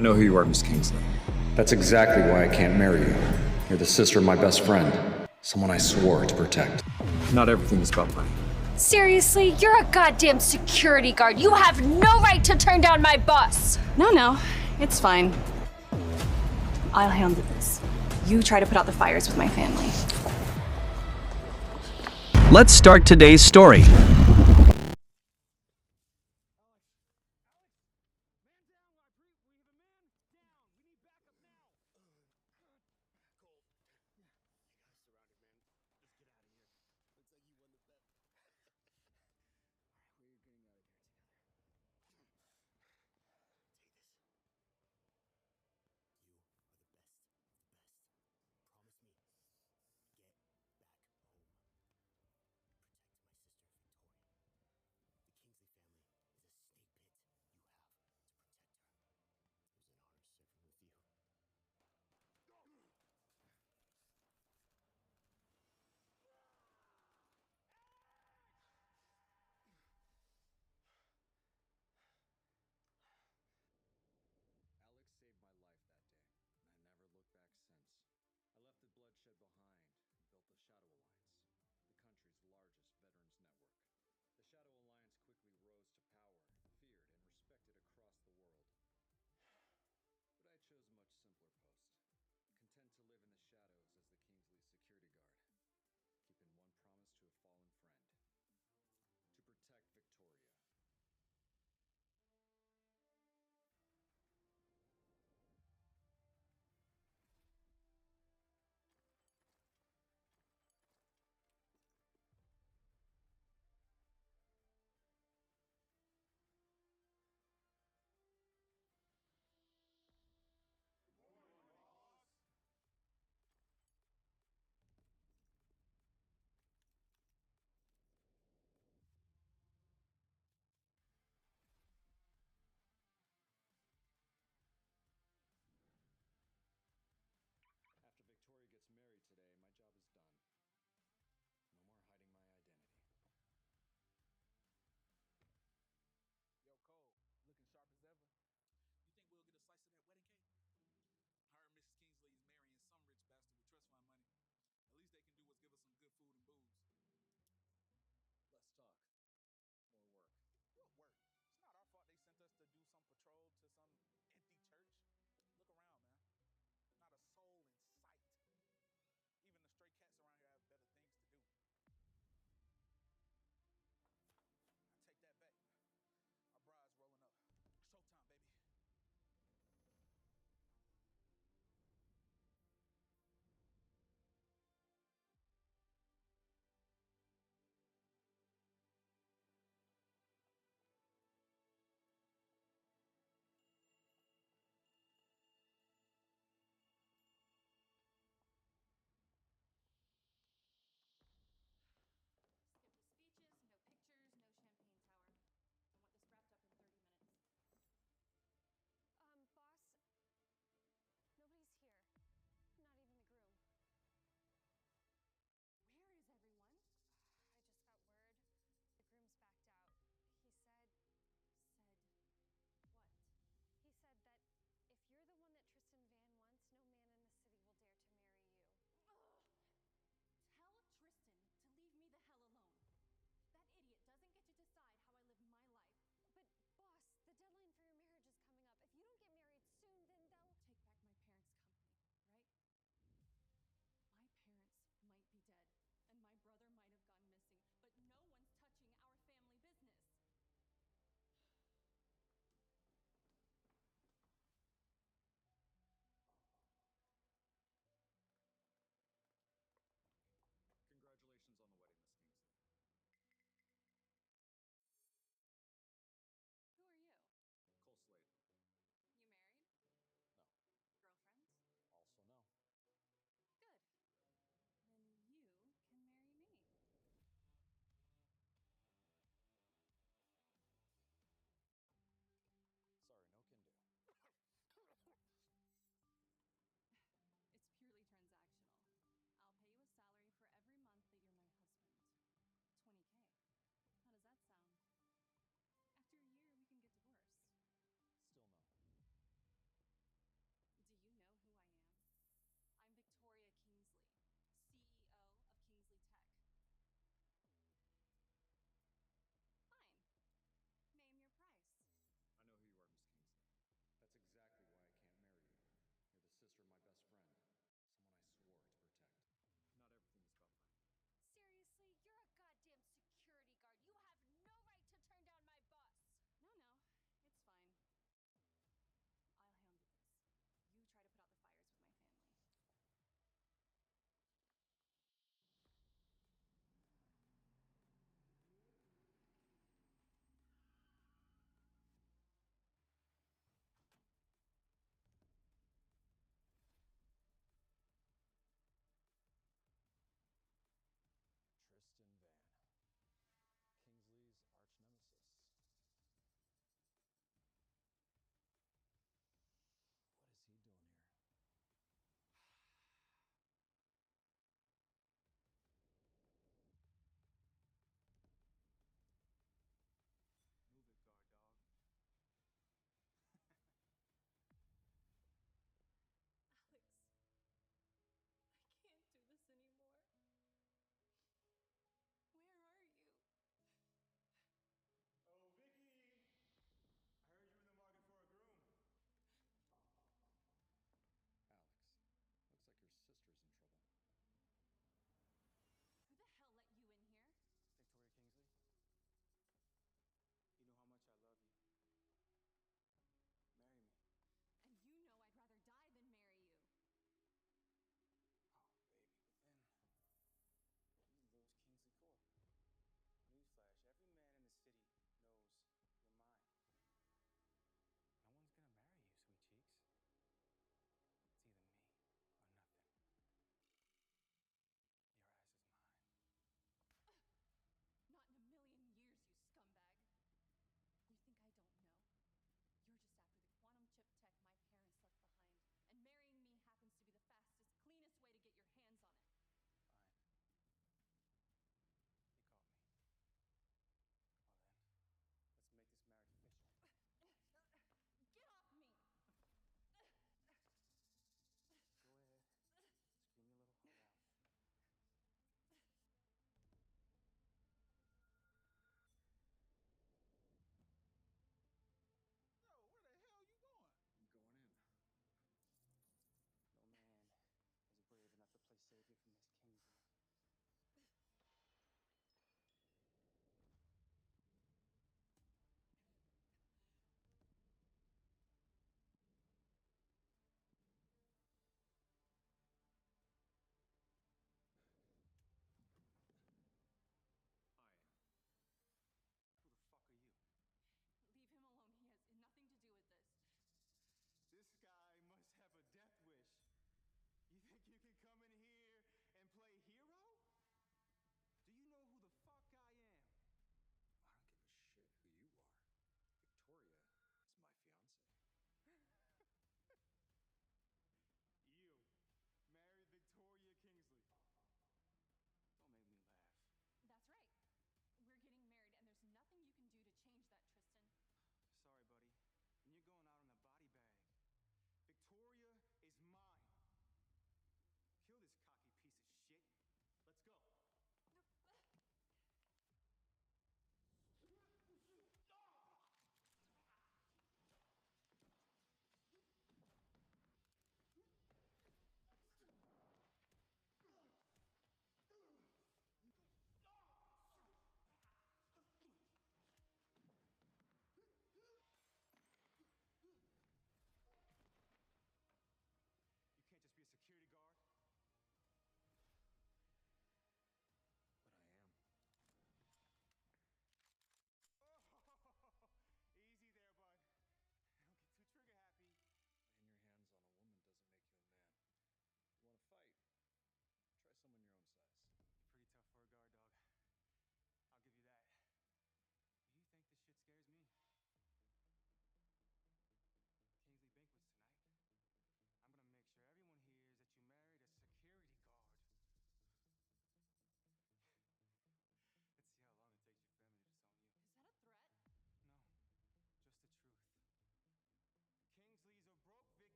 I know who you are, Miss Kingsley. That's exactly why I can't marry you. You're the sister of my best friend. Someone I swore to protect. Not everything is about money. Seriously, you're a goddamn security guard. You have no right to turn down my bus. No, it's fine. I'll handle this. You try to put out the fires with my family. Let's start today's story.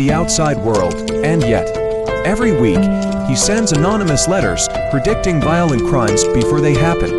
the outside world, and yet, every week, he sends anonymous letters predicting violent crimes before they happen.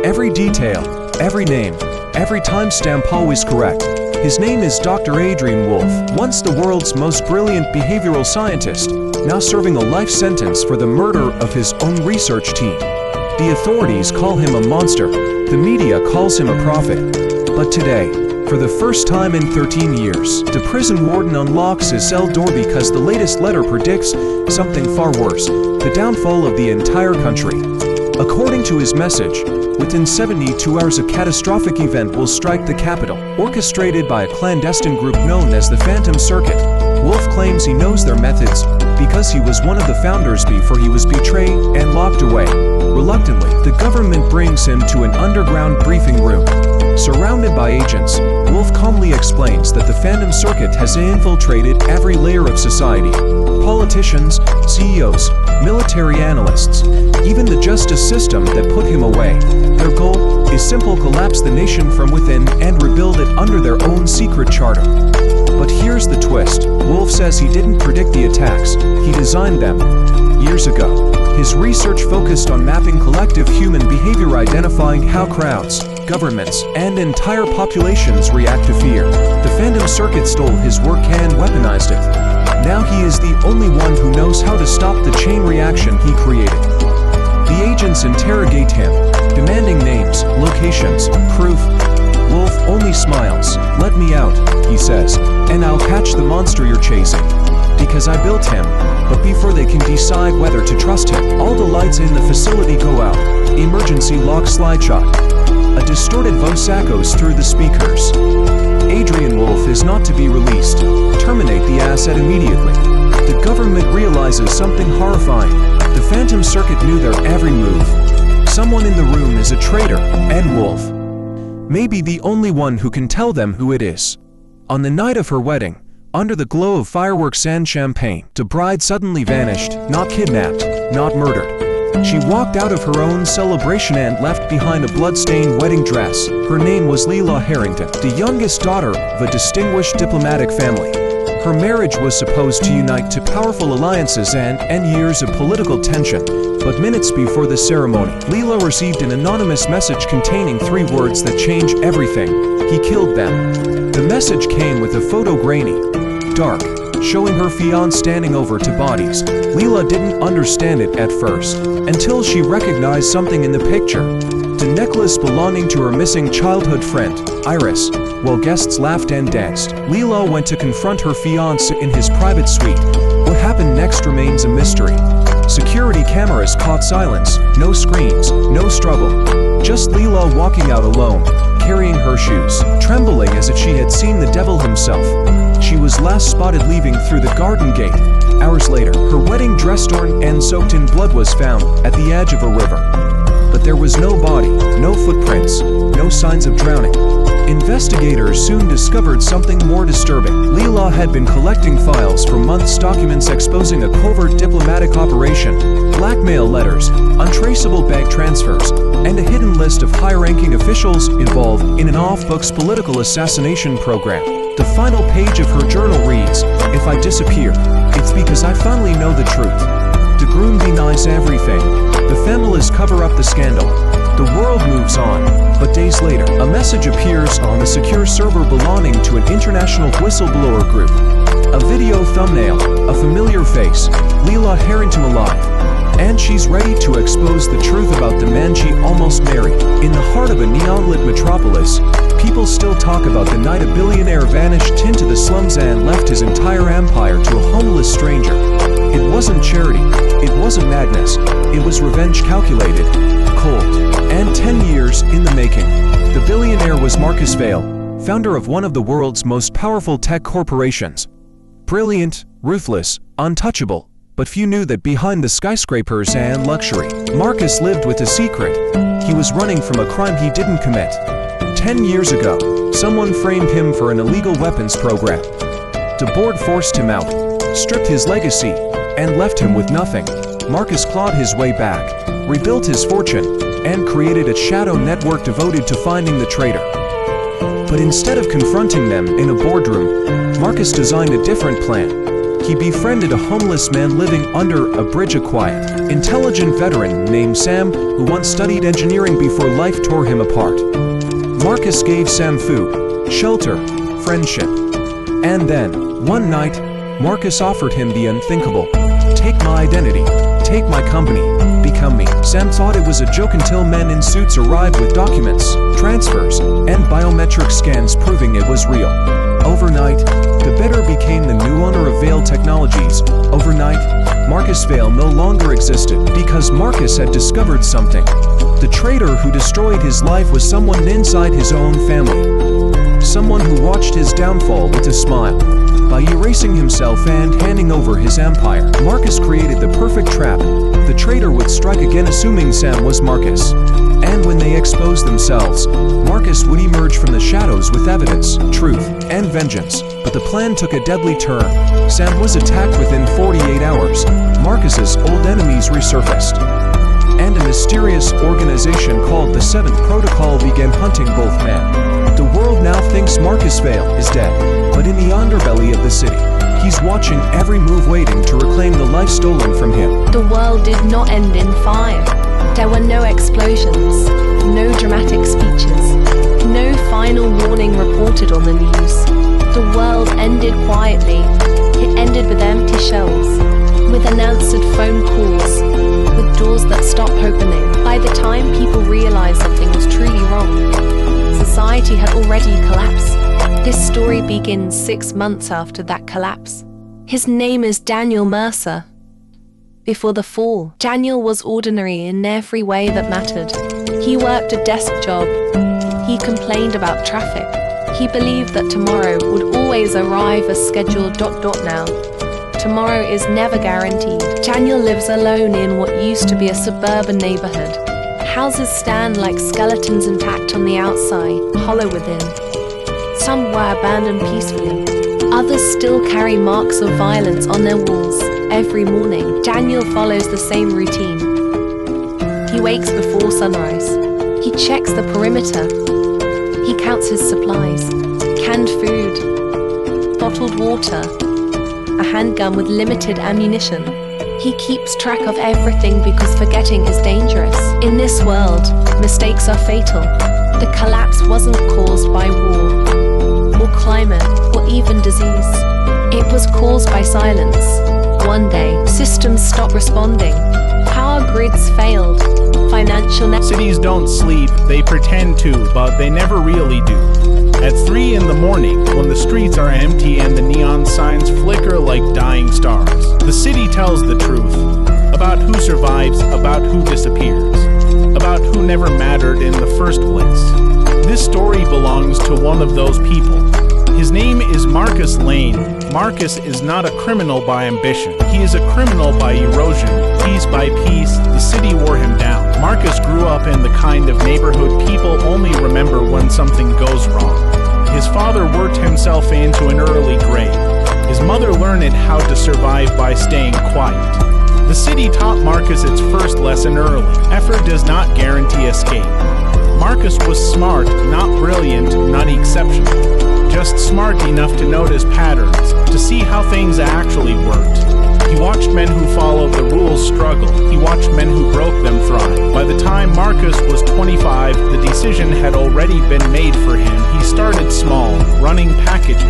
Every detail, every name, every timestamp always correct. His name is Dr. Adrian Wolf, once the world's most brilliant behavioral scientist, now serving a life sentence for the murder of his own research team. The authorities call him a monster, the media calls him a prophet. But today, for the first time in 13 years, the prison warden unlocks his cell door because the latest letter predicts something far worse, the downfall of the entire country. According to his message, within 72 hours a catastrophic event will strike the capital, orchestrated by a clandestine group known as the Phantom Circuit. Wolf claims he knows their methods because he was one of the founders before he was betrayed and locked away. Reluctantly, the government brings him to an underground briefing room. Surrounded by agents, Wolf calmly explains that the Phantom Circuit has infiltrated every layer of society. Politicians, CEOs, military analysts, even the justice system that put him away. Their goal is simple: collapse the nation from within and rebuild it under their own secret charter. But here's the twist. Wolf says he didn't predict the attacks, he designed them. Years ago, his research focused on mapping collective human behavior, identifying how crowds, governments, and entire populations react to fear. The Phantom Circuit stole his work and weaponized it. Now he is the only one who knows how to stop the chain reaction he created. The agents interrogate him, demanding names, locations, proof. Wolf only smiles. "Let me out," he says, "and I'll catch the monster you're chasing. Because I built him." But before they can decide whether to trust him, all the lights in the facility go out. Emergency lock slide shot. A distorted voice echoes through the speakers. Adrian Wolf is not to be released. Terminate the asset immediately. The government realizes something horrifying. The Phantom Circuit knew their every move. Someone in the room is a traitor, and Wolf may be the only one who can tell them who it is. On the night of her wedding, under the glow of fireworks and champagne, the bride suddenly vanished, not kidnapped, not murdered. She walked out of her own celebration and left behind a blood-stained wedding dress. Her name was Leila Harrington, the youngest daughter of a distinguished diplomatic family. Her marriage was supposed to unite two powerful alliances and end years of political tension. But minutes before the ceremony, Leila received an anonymous message containing 3 words that change everything. He killed them. The message came with a photo, grainy, dark, showing her fiancé standing over 2 bodies. Leila didn't understand it at first, until she recognized something in the picture. The necklace belonging to her missing childhood friend, Iris. While guests laughed and danced, Leila went to confront her fiancé in his private suite. What happened next remains a mystery. Security cameras caught silence, no screams, no struggle. Just Leila walking out alone, carrying her shoes, trembling as if she had seen the devil himself. She was last spotted leaving through the garden gate. Hours later, her wedding dress torn and soaked in blood was found at the edge of a river. But there was no body, no footprints, no signs of drowning. Investigators soon discovered something more disturbing. Leila had been collecting files for months, documents exposing a covert diplomatic operation, blackmail letters, untraceable bank transfers, and a hidden list of high-ranking officials involved in an off-books political assassination program. The final page of her journal reads, "If I disappear, it's because I finally know the truth." The groom denies everything. The families cover up the scandal. The world moves on, but days later, a message appears on a secure server belonging to an international whistleblower group. A video thumbnail, a familiar face, Leila Harrington alive. And she's ready to expose the truth about the man she almost married. In the heart of a neon-lit metropolis, people still talk about the night a billionaire vanished into the slums and left his entire empire to a homeless stranger. It wasn't charity, it wasn't madness, it was revenge calculated, cold, and 10 years in the making. The billionaire was Marcus Vail, founder of one of the world's most powerful tech corporations. Brilliant, ruthless, untouchable, but few knew that behind the skyscrapers and luxury, Marcus lived with a secret. He was running from a crime he didn't commit. 10 years ago, someone framed him for an illegal weapons program. The board forced him out, stripped his legacy, and left him with nothing. Marcus clawed his way back, rebuilt his fortune, and created a shadow network devoted to finding the traitor. But instead of confronting them in a boardroom, Marcus designed a different plan. he befriended a homeless man living under a bridge. A quiet, intelligent veteran named Sam, who once studied engineering before life tore him apart. Marcus gave Sam food, shelter, friendship. And then, one night, Marcus offered him the unthinkable. Take my identity, take my company, become me. Sam thought it was a joke until men in suits arrived with documents, transfers, and biometric scans proving it was real. Overnight, the bidder became the new owner of Vale Technologies. Overnight, Marcus Vale no longer existed because Marcus had discovered something. The traitor who destroyed his life was someone inside his own family. Someone who watched his downfall with a smile. By erasing himself and handing over his empire, Marcus created the perfect trap. The traitor would strike again assuming Sam was Marcus. And when they exposed themselves, Marcus would emerge from the shadows with evidence, truth, and vengeance. But the plan took a deadly turn. Sam was attacked within 48 hours. Marcus's old enemies resurfaced. And a mysterious organization called the Seventh Protocol began hunting both men. The world now thinks Marcus Vale is dead, but in the underbelly of the city, he's watching every move, waiting to reclaim the life stolen from him. The world did not end in fire. There were no explosions, no dramatic speeches, no final warning reported on the news. The world ended quietly. It ended with empty shelves, with unanswered phone calls, with doors that stopped opening. By the time people realized something was truly wrong, society had already collapsed. This story begins 6 months after that collapse. His name is Daniel Mercer. Before the fall, Daniel was ordinary in every way that mattered. He worked a desk job. He complained about traffic. He believed that tomorrow would always arrive as scheduled. Now. Tomorrow is never guaranteed. Daniel lives alone in what used to be a suburban neighborhood. Houses stand like skeletons, intact on the outside, hollow within. Some were abandoned peacefully. Others still carry marks of violence on their walls. Every morning, Daniel follows the same routine. He wakes before sunrise. He checks the perimeter. He counts his supplies. Canned food, bottled water, a handgun with limited ammunition. He keeps track of everything because forgetting is dangerous. In this world, mistakes are fatal. The collapse wasn't caused by war, or climate, or even disease. It was caused by silence. One day, systems stopped responding. Power grids failed. Financial Cities don't sleep, they pretend to, but they never really do. At 3 in the morning, when the streets are empty and the neon signs flicker like dying stars, the city tells the truth about who survives, about who disappears, about who never mattered in the first place. This story belongs to one of those people. His name is Marcus Lane. Marcus is not a criminal by ambition. He is a criminal by erosion. Piece by piece, the city wore him down. Marcus grew up in the kind of neighborhood people only remember when something goes wrong. His father worked himself into an early grave. His mother learned how to survive by staying quiet. The city taught Marcus its first lesson early. Effort does not guarantee escape. Marcus was smart, not brilliant, not exceptional. Just smart enough to notice patterns, to see how things actually worked. He watched men who followed the rules struggle. He watched men who broke them thrive. By the time Marcus was 25, the decision had already been made for him. He started small, running packages,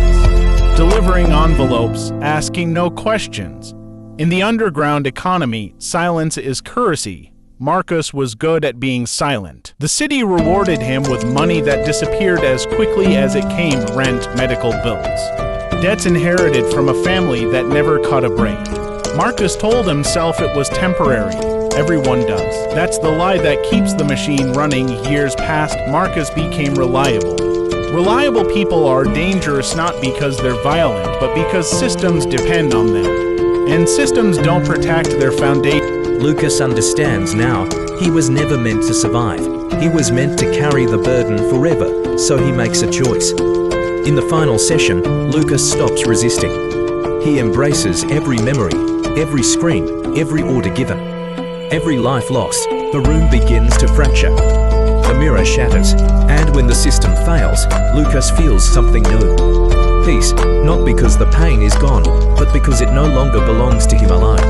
delivering envelopes, asking no questions. In the underground economy, silence is currency. Marcus was good at being silent. The city rewarded him with money that disappeared as quickly as it came: rent, medical bills, debts inherited from a family that never caught a break. Marcus told himself it was temporary. Everyone does. That's the lie that keeps the machine running. Years passed, Marcus became reliable. Reliable people are dangerous not because they're violent, but because systems depend on them. And systems don't protect their foundation. Lucas understands now. He was never meant to survive. He was meant to carry the burden forever, so he makes a choice. In the final session, Lucas stops resisting. He embraces every memory, every scream, every order given. Every life lost, the room begins to fracture. The mirror shatters, and when the system fails, Lucas feels something new. peace, not because the pain is gone, but because it no longer belongs to him alone.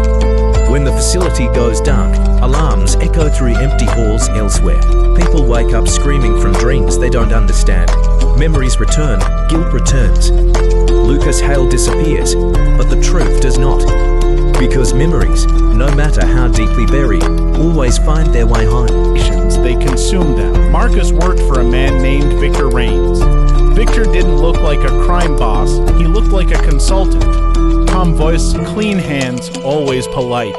When the facility goes dark, alarms echo through empty halls elsewhere. People wake up screaming from dreams they don't understand. Memories return, guilt returns. Lucas Hale disappears, but the truth does not. Because memories, no matter how deeply buried, always find their way home. They consumed them. Marcus worked for a man named Victor Raines. Victor didn't look like a crime boss, he looked like a consultant. Calm voice, clean hands, always polite.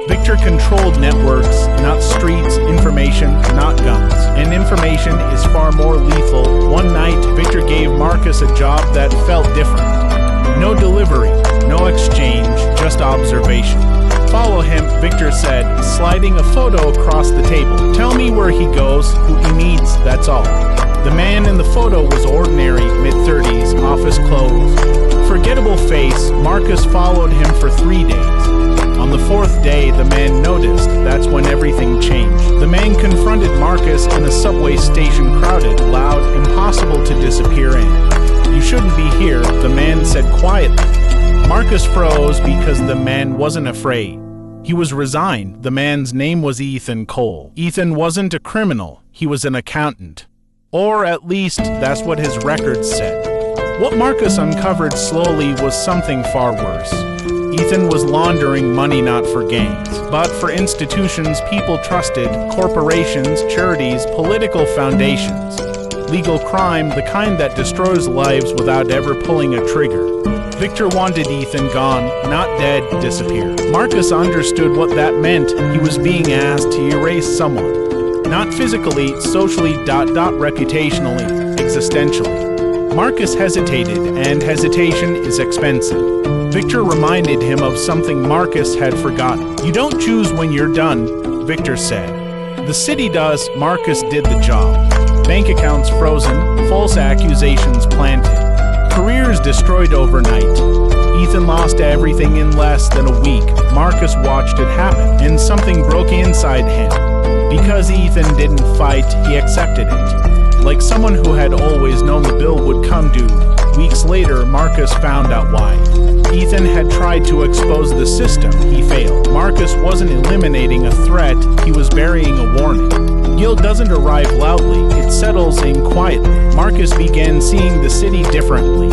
Victor controlled networks, not streets, information, not guns. And information is far more lethal. One night, Victor gave Marcus a job that felt different. No delivery, no exchange, just observation. Follow him, Victor said, sliding a photo across the table. Tell me where he goes, who he meets, that's all. The man in the photo was ordinary, mid-30s, office clothes. Forgettable face, Marcus followed him for 3 days. On the 4th day, the man noticed. That's when everything changed. The man confronted Marcus in a subway station, crowded, loud, impossible to disappear in. You shouldn't be here, the man said quietly. Marcus froze because the man wasn't afraid. He was resigned. The man's name was Ethan Cole. Ethan wasn't a criminal, he was an accountant. Or at least, that's what his records said. What Marcus uncovered slowly was something far worse. Ethan was laundering money not for gangs, but for institutions people trusted, corporations, charities, political foundations. Legal crime, the kind that destroys lives without ever pulling a trigger. Victor wanted Ethan gone, not dead, disappeared. Marcus understood what that meant. He was being asked to erase someone. Not physically, socially, reputationally, existentially. Marcus hesitated, and hesitation is expensive. Victor reminded him of something Marcus had forgotten. You don't choose when you're done, Victor said. The city does, Marcus did the job. Bank accounts frozen, false accusations planted. Careers destroyed overnight. Ethan lost everything in less than a week. Marcus watched it happen, and something broke inside him. Because Ethan didn't fight, he accepted it. Like someone who had always known the bill would come due. Weeks later, Marcus found out why. Ethan had tried to expose the system. He failed. Marcus wasn't eliminating a threat, he was burying a warning. Guilt doesn't arrive loudly, it settles in quietly. Marcus began seeing the city differently.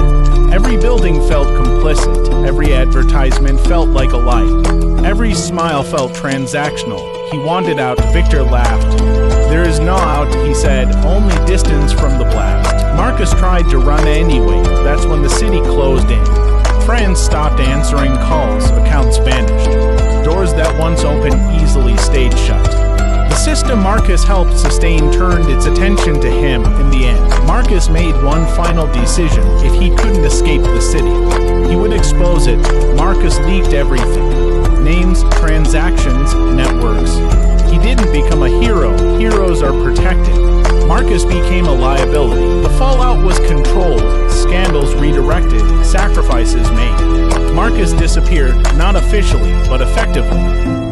Every building felt complicit. Every advertisement felt like a lie. Every smile felt transactional. He wanted out. Victor laughed. There is no out, he said, only distance from the blast. Marcus tried to run anyway. That's when the city closed in. Friends stopped answering calls. Accounts vanished. Doors that once opened easily stayed shut. The system Marcus helped sustain turned its attention to him in the end. Marcus made one final decision. If he couldn't escape the city, he would expose it. Marcus leaked everything. Names, transactions, networks. He didn't become a hero. Heroes are protected. Marcus became a liability. The fallout was controlled. Scandals redirected. Sacrifices made. Marcus disappeared, not officially, but effectively.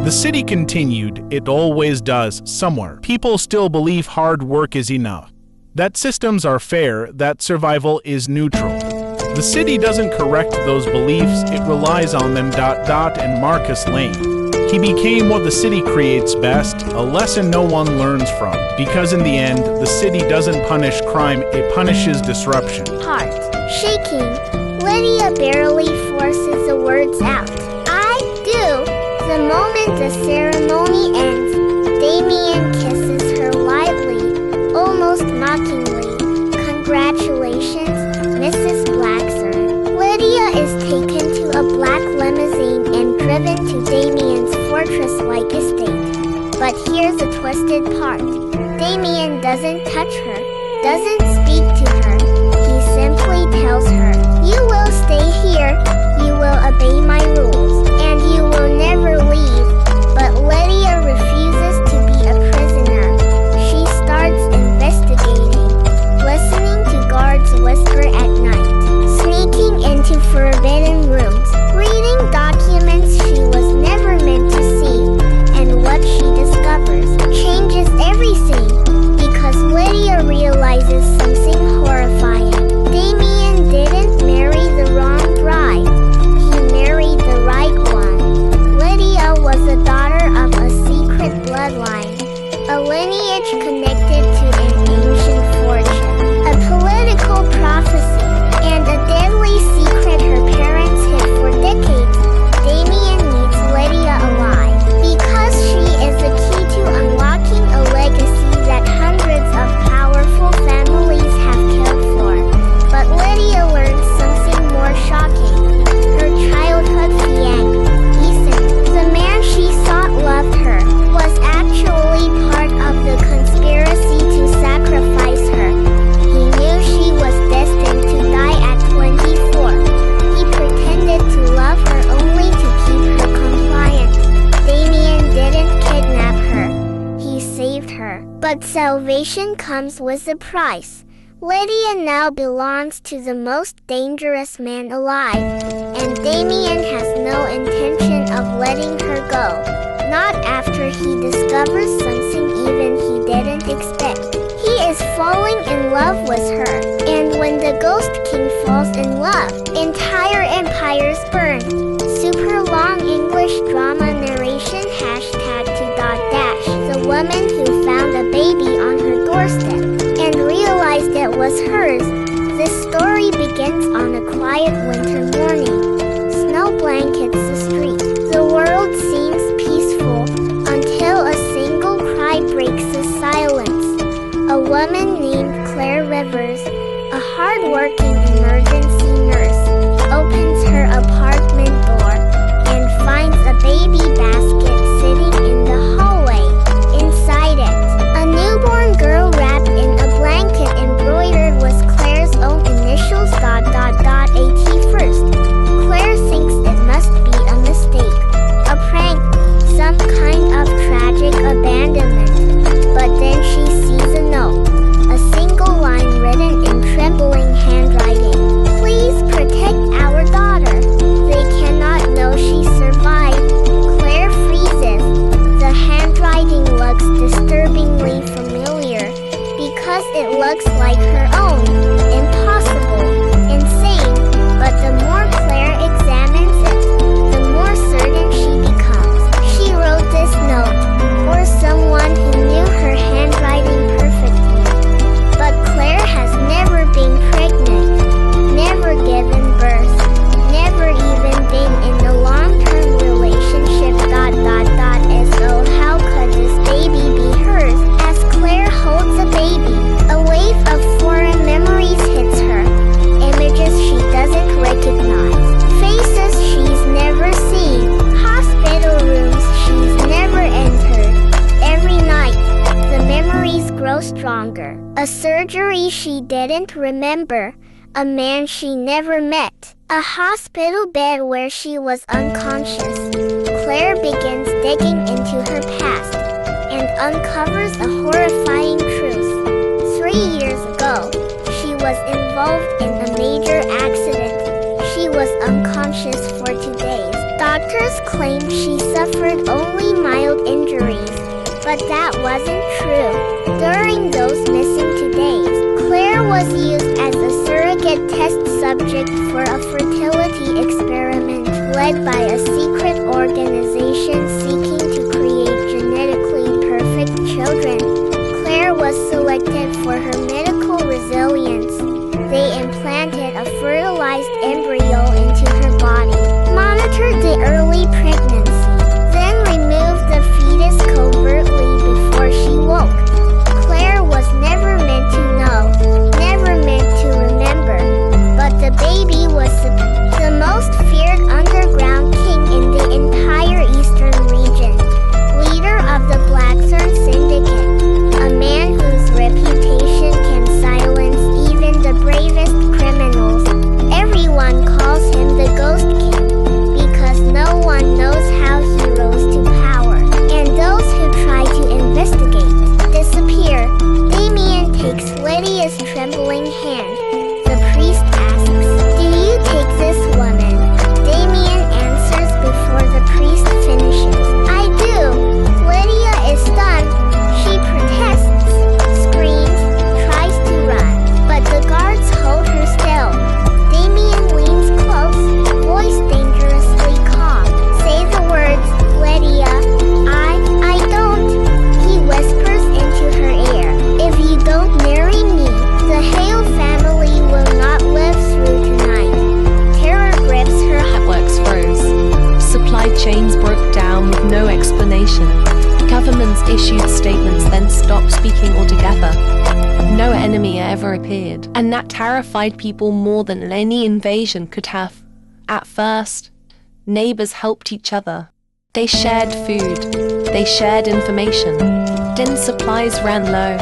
The city continued. It always does, somewhere. People still believe hard work is enough. That systems are fair, that survival is neutral. The city doesn't correct those beliefs, it relies on them. And Marcus Lane. He became what the city creates best, a lesson no one learns from. Because in the end, the city doesn't punish crime, it punishes disruption. Heart shaking. Lydia barely forces the words out. I do. The moment the ceremony ends, Damien kisses her lightly, almost mockingly. Congratulations, Mrs. Blackthorn. Lydia is taken to a black limousine and driven to Damien's fortress-like estate. But here's a twisted part. Damien doesn't touch her, doesn't speak to her. He simply tells her, "You will stay here, you will obey my rules, and you will never leave." But Lydia refuses to be a prisoner. She starts investigating, listening to guards whisper at night, sneaking into forbidden rooms, reading documents she was never meant to see. And what she discovers changes everything, because Lydia realizes something horrifying. Damien didn't marry bloodline, a lineage connected to an ancient fortune, a political prophecy, and a deadly secret her parents hid for decades. Damien meets Lydia alive because she is the key to unlocking a legacy that hundreds of powerful families have cared for. But Lydia learns something more shocking. Her childhood fiancé, Ethan, the man she thought loved her, was actually part of the conspiracy to sacrifice her. He knew she was destined to die at 24. He pretended to love her only to keep her compliant. Damien didn't kidnap her. He saved her. But salvation comes with a price. Lydia now belongs to the most dangerous man alive, and Damien has no intention of letting her go. Not after he discovers something even he didn't expect. He is falling in love with her, and when the Ghost King falls in love, entire empires burn. Super long English drama narration #2.dash. The woman who found a baby on her doorstep and realized it was hers. The story begins on a quiet winter morning. Snow blankets the street. The world seems peaceful until a single cry breaks the silence. A woman named Claire Rivers, a hard-working emergency nurse, opens her apartment door and finds a baby basket sitting in the hallway. Inside it, a newborn girl wrapped in a blanket embroidered with Claire's own initials ..at first. Claire thinks it must be a mistake, a prank, some kind of tragic abandonment. But then she sees a note, a single line written in trembling handwriting. Please protect our daughter. They cannot know she survived. Claire freezes. The handwriting looks disturbingly familiar because it looks like her own. Impossible, insane, but the more Claire examines it, the more certain she becomes. She wrote this note for someone who knew her handwriting perfectly. But Claire has never been pregnant, never given birth, never even been in a long-term relationship. So how could this baby be hers? As Claire holds a baby, a wave of foreign memories hits her. Images she doesn't recognize, faces she's never seen, hospital rooms she's never entered. Every night, the memories grow stronger. A surgery she didn't remember, a man she never met, a hospital bed where she was unconscious. Claire begins digging into her past and uncovers a horrifying truth. 3 years ago, she was involved in a major accident. She was unconscious for 2 days. Doctors claimed she suffered only mild injuries, but that wasn't true. During those missing 2 days, Claire was used as a surrogate test subject for a fertility experiment led by a secret organization seeking to create genetically perfect children. Claire was selected for her medical resilience. They implanted a fertilized embryo into her body, monitored the early pregnancy, then removed the fetus covertly before she woke. Claire was never meant to know, never meant to remember, but the baby was the most feared underground king in the entire eastern region. Governments issued statements, then stopped speaking altogether. No enemy ever appeared, and that terrified people more than any invasion could have. At first, neighbors helped each other. They shared food, they shared information. Then supplies ran low.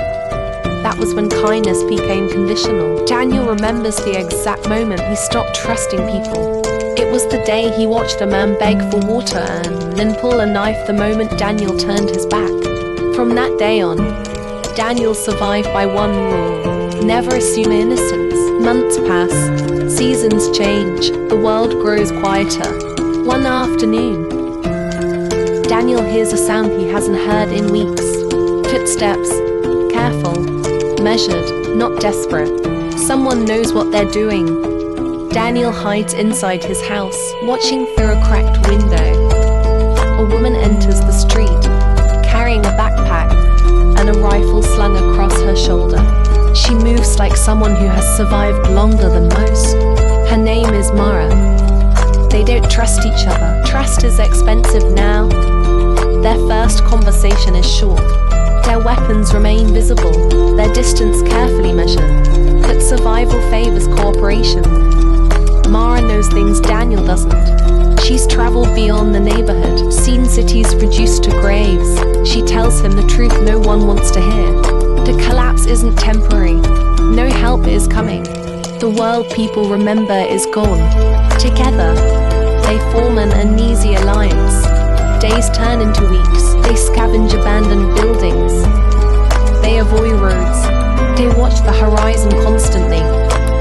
That was when kindness became conditional. Daniel remembers the exact moment he stopped trusting people. It was the day he watched a man beg for water and then pull a knife the moment Daniel turned his back. From that day on, Daniel survived by one rule: never assume innocence. Months pass, seasons change, the world grows quieter. One afternoon, Daniel hears a sound he hasn't heard in weeks. Footsteps, careful, measured, not desperate. Someone knows what they're doing. Daniel hides inside his house, watching through a cracked window. A woman enters the street, carrying a backpack and a rifle slung across her shoulder. She moves like someone who has survived longer than most. Her name is Mara. They don't trust each other. Trust is expensive now. Their first conversation is short. Their weapons remain visible, their distance carefully measured. But survival favors cooperation. Mara knows things Daniel doesn't. She's traveled beyond the neighborhood, seen cities reduced to graves. She tells him the truth no one wants to hear. The collapse isn't temporary. No help is coming. The world people remember is gone. Together, they form an uneasy alliance. Days turn into weeks. They scavenge abandoned buildings. They avoid roads. They watch the horizon constantly.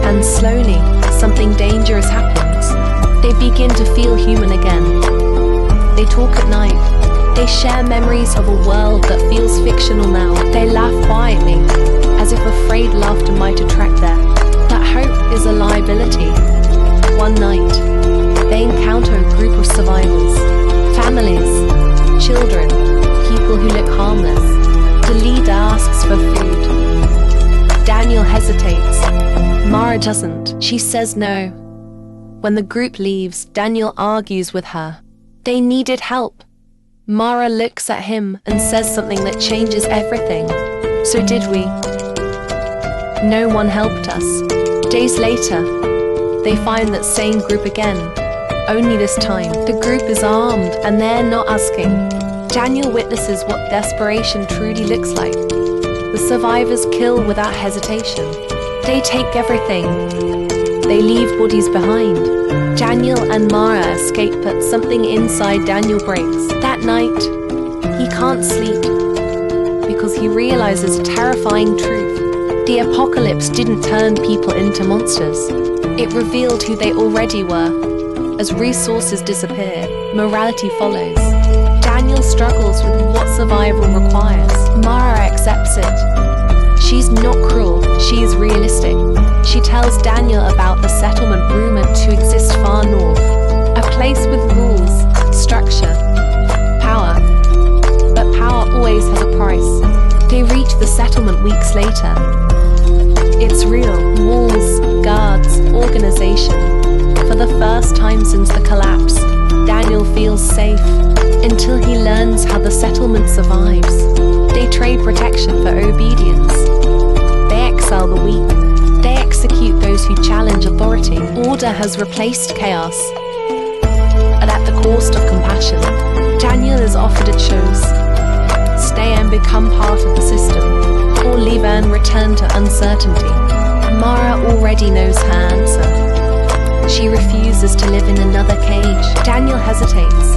And slowly, something dangerous happens. They begin to feel human again. They talk at night. They share memories of a world that feels fictional now. They laugh quietly, as if afraid laughter might attract them. That hope is a liability. One night, they encounter a group of survivors. Families, children, people who look harmless. The leader asks for food. Daniel hesitates. Mara doesn't. She says no. When the group leaves, Daniel argues with her. They needed help. Mara looks at him and says something that changes everything. So did we? No one helped us. Days later, they find that same group again. Only this time, the group is armed and they're not asking. Daniel witnesses what desperation truly looks like. The survivors kill without hesitation. They take everything. They leave bodies behind. Daniel and Mara escape, but something inside Daniel breaks. That night, he can't sleep because he realizes a terrifying truth. The apocalypse didn't turn people into monsters. It revealed who they already were. As resources disappear, morality follows. Daniel struggles with what survival requires. Mara accepts it. She's not cruel, she's realistic. She tells Daniel about the settlement rumored to exist far north. A place with rules, structure, power. But power always has a price. They reach the settlement weeks later. It's real. Walls, guards, organization. For the first time since the collapse, Daniel feels safe. Until he learns how the settlement survives. They trade protection for obedience. They exile the weak. They execute those who challenge authority. Order has replaced chaos, and at the cost of compassion. Daniel is offered a choice: stay and become part of the system, or leave and return to uncertainty. Mara already knows her answer. She refuses to live in another cage. Daniel hesitates,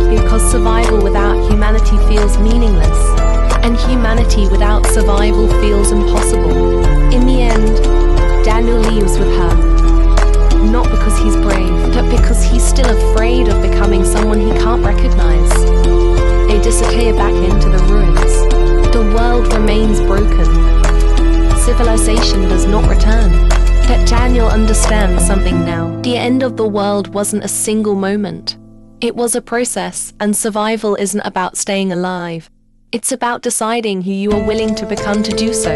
because survival without humanity feels meaningless, and humanity without survival feels impossible. In the end, Daniel leaves with her. Not because he's brave, but because he's still afraid of becoming someone he can't recognize. They disappear back into the ruins. The world remains broken. Civilization does not return. But Daniel understands something now. The end of the world wasn't a single moment. It was a process, and survival isn't about staying alive. It's about deciding who you are willing to become to do so.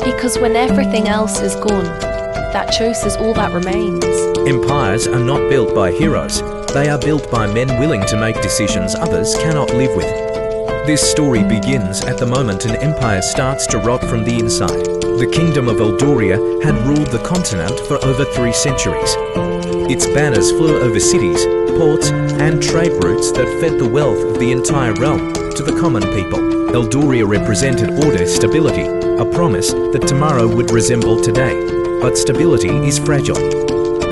Because when everything else is gone, that choice is all that remains. Empires are not built by heroes. They are built by men willing to make decisions others cannot live with. This story begins at the moment an empire starts to rot from the inside. The kingdom of Eldoria had ruled the continent for over 3 centuries. Its banners flew over cities, ports, and trade routes that fed the wealth of the entire realm to the common people. Eldoria represented order, stability, a promise that tomorrow would resemble today. But stability is fragile.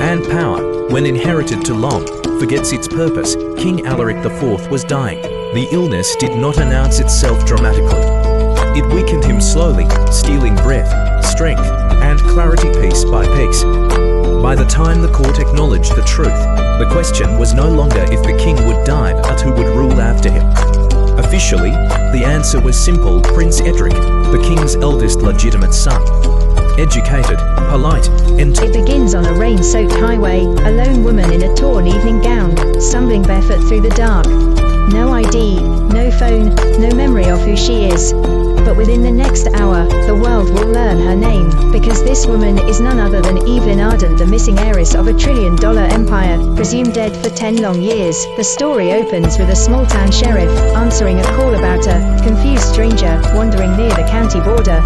And power, when inherited too long, forgets its purpose. King Alaric IV was dying. The illness did not announce itself dramatically. It weakened him slowly, stealing breath, strength, and clarity piece by piece. By the time the court acknowledged the truth, the question was no longer if the king would die, but who would rule after him. Officially, the answer was simple: Prince Edric, the king's eldest legitimate son. Educated, polite, It begins on a rain-soaked highway, a lone woman in a torn evening gown, stumbling barefoot through the dark. No ID, no phone, no memory of who she is. But within the next hour, the world will learn her name, because this woman is none other than Evelyn Ardent, the missing heiress of $1 trillion empire, presumed dead for 10 long years. The story opens with a small-town sheriff answering a call about a confused stranger wandering near the county border.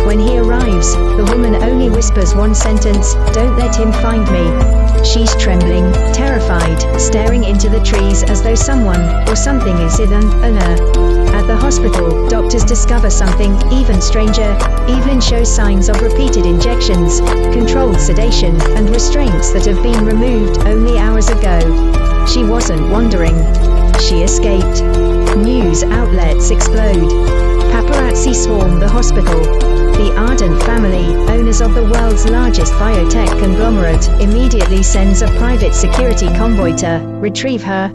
When he arrives, the woman only whispers one sentence: "Don't let him find me." She's trembling, terrified, staring into the trees as though someone or something is hidden on her. At the hospital, doctors discover something even stranger. Evelyn shows signs of repeated injections, controlled sedation, and restraints that have been removed only hours ago. She wasn't wandering. She escaped. News outlets explode. Paparazzi swarm the hospital. The Ardent family, owners of the world's largest biotech conglomerate, immediately sends a private security convoy to retrieve her.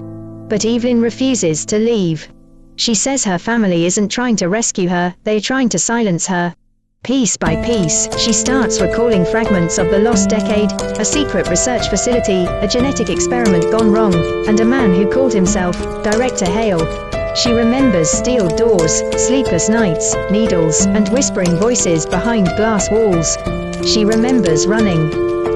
But Evelyn refuses to leave. She says her family isn't trying to rescue her, they're trying to silence her. Piece by piece, she starts recalling fragments of the lost decade, a secret research facility, a genetic experiment gone wrong, and a man who called himself Director Hale. She remembers steel doors, sleepless nights, needles, and whispering voices behind glass walls. She remembers running.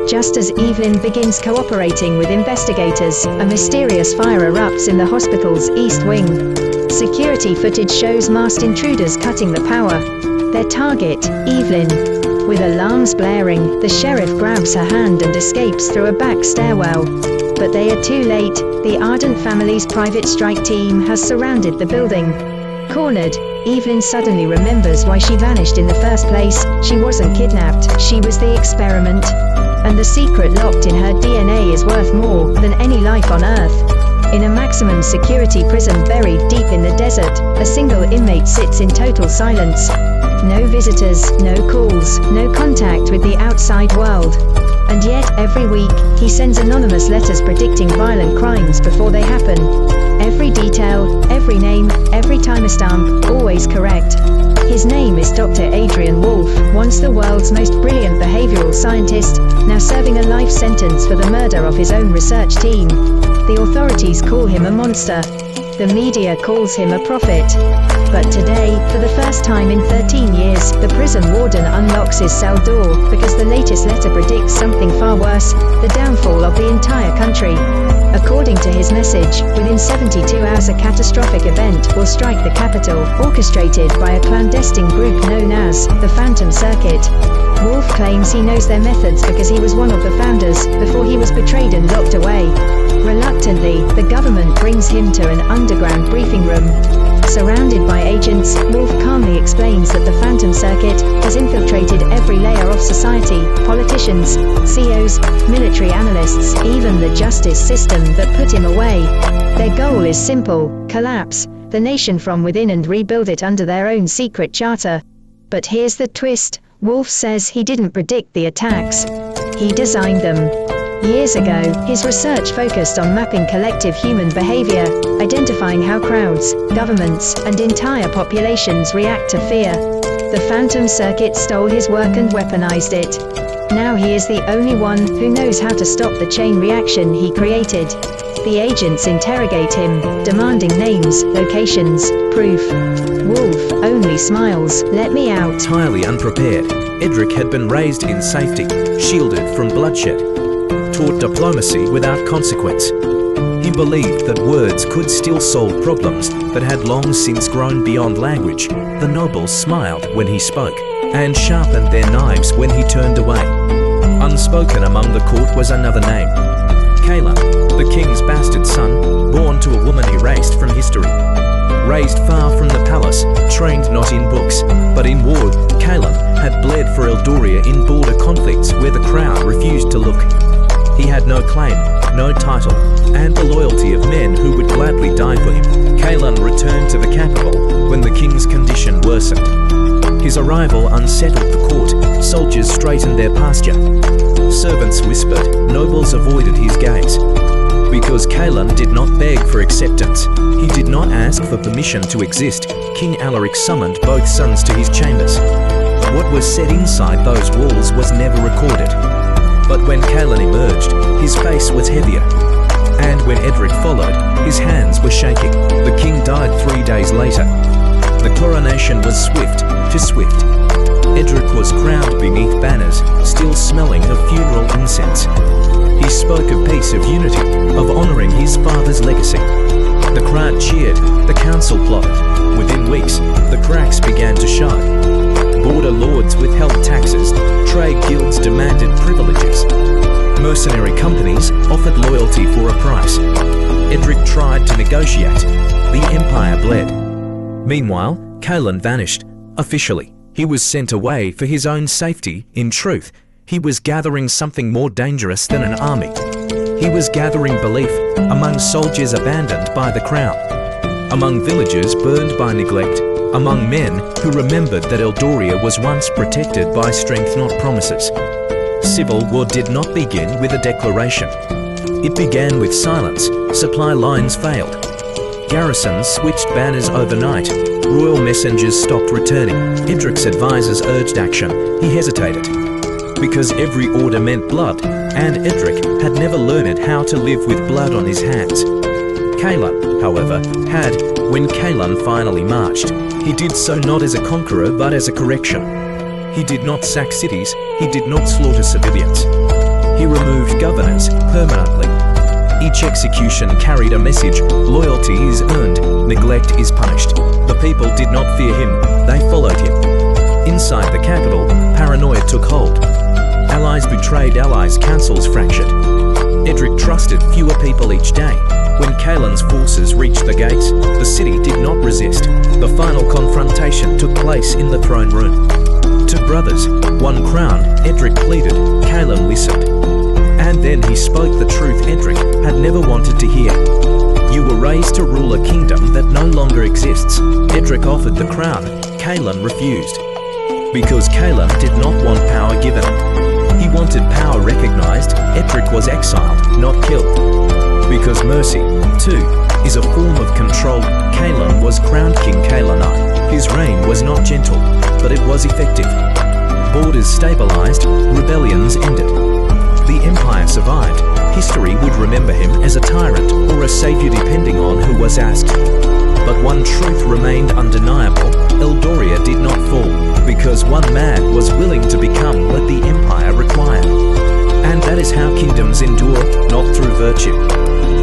Just as Evelyn begins cooperating with investigators, a mysterious fire erupts in the hospital's east wing. Security footage shows masked intruders cutting the power. Their target, Evelyn. With alarms blaring, the sheriff grabs her hand and escapes through a back stairwell. But they are too late. The Ardent family's private strike team has surrounded the building. Cornered, Evelyn suddenly remembers why she vanished in the first place. She wasn't kidnapped, she was the experiment. And the secret locked in her DNA is worth more than any life on Earth. In a maximum security prison buried deep in the desert, a single inmate sits in total silence. No visitors, no calls, no contact with the outside world. And yet, every week, he sends anonymous letters predicting violent crimes before they happen. Every detail, every name, every timestamp, always correct. His name is Dr. Adrian Wolfe, once the world's most brilliant behavioral scientist, now serving a life sentence for the murder of his own research team. The authorities call him a monster. The media calls him a prophet. But today, for the first time in 13 years, the prison warden unlocks his cell door because the latest letter predicts something far worse, the downfall of the entire country. According to his message, within 72 hours a catastrophic event will strike the capital, orchestrated by a clandestine group known as the Phantom Circuit. Wolfe claims he knows their methods because he was one of the founders, before he was betrayed and locked away. Reluctantly, the government brings him to an underground briefing room. Surrounded by agents, Wolfe calmly explains that the Phantom Circuit has infiltrated every layer of society, politicians, CEOs, military analysts, even the justice system that put him away. Their goal is simple: collapse the nation from within and rebuild it under their own secret charter. But here's the twist: Wolfe says he didn't predict the attacks. He designed them. Years ago, his research focused on mapping collective human behavior, identifying how crowds, governments, and entire populations react to fear. The Phantom Circuit stole his work and weaponized it. Now he is the only one who knows how to stop the chain reaction he created. The agents interrogate him, demanding names, locations, proof. Wolfe only smiles. "Let me out." entirely unprepared, Edric had been raised in safety, shielded from bloodshed, taught diplomacy without consequence. He believed that words could still solve problems that had long since grown beyond language. The nobles smiled when he spoke, and sharpened their knives when he turned away. Unspoken among the court was another name. Caleb, the king's bastard son, born to a woman erased from history. Raised far from the palace, trained not in books, but in war, Caleb had bled for Eldoria in border conflicts where the crowd refused to look. He had no claim, no title, and the loyalty of men who would gladly die for him. Caleb returned to the capital when the king's condition worsened. His arrival unsettled the court. Soldiers straightened their posture. Servants whispered. Nobles avoided his gaze. Because Caleb did not beg for acceptance, he did not ask for permission to exist, King Alaric summoned both sons to his chambers. What was said inside those walls was never recorded. But when Caleb emerged, his face was heavier. And when Edric followed, his hands were shaking. The king died 3 days later. The coronation was swift to swift. Edric was crowned beneath banners, still smelling of funeral incense. He spoke of peace, of unity, of honouring his father's legacy. The crowd cheered, the council plotted. Within weeks, the cracks began to show. Border lords withheld taxes, trade guilds demanded privileges. Mercenary companies offered loyalty for a price. Edric tried to negotiate. The empire bled. Meanwhile, Caleb vanished. Officially, he was sent away for his own safety. In truth, he was gathering something more dangerous than an army. He was gathering belief among soldiers abandoned by the crown, among villagers burned by neglect, among men who remembered that Eldoria was once protected by strength, not promises. Civil war did not begin with a declaration. It began with silence. Supply lines failed. Garrisons switched banners overnight. Royal messengers stopped returning. Edric's advisors urged action. He hesitated. Because every order meant blood, and Edric had never learned how to live with blood on his hands. Caleb, however, had, when Caleb finally marched, he did so not as a conqueror but as a correction. He did not sack cities, he did not slaughter civilians. He removed governors permanently. Each execution carried a message: loyalty is earned, neglect is punished. The people did not fear him, they followed him. Inside the capital, paranoia took hold. Allies betrayed allies, councils fractured. Edric trusted fewer people each day. When Caleb's forces reached the gates, the city did not resist. The final confrontation took place in the throne room. Two brothers, one crown, Edric pleaded, Caleb listened. And then he spoke the truth Edric had never wanted to hear. You were raised to rule a kingdom that no longer exists. Edric offered the crown, Caleb refused. Because Caleb did not want power given. He wanted power recognized. Edric was exiled, not killed. Because mercy, too, is a form of control. Caleb was crowned King Caleb. His reign was not gentle, but it was effective. Borders stabilized, rebellions ended. The empire survived. History would remember him as a tyrant or a savior depending on who was asked. But one truth remained undeniable. Eldoria did not fall, because one man was willing to become what the empire required. And that is how kingdoms endure, not through virtue,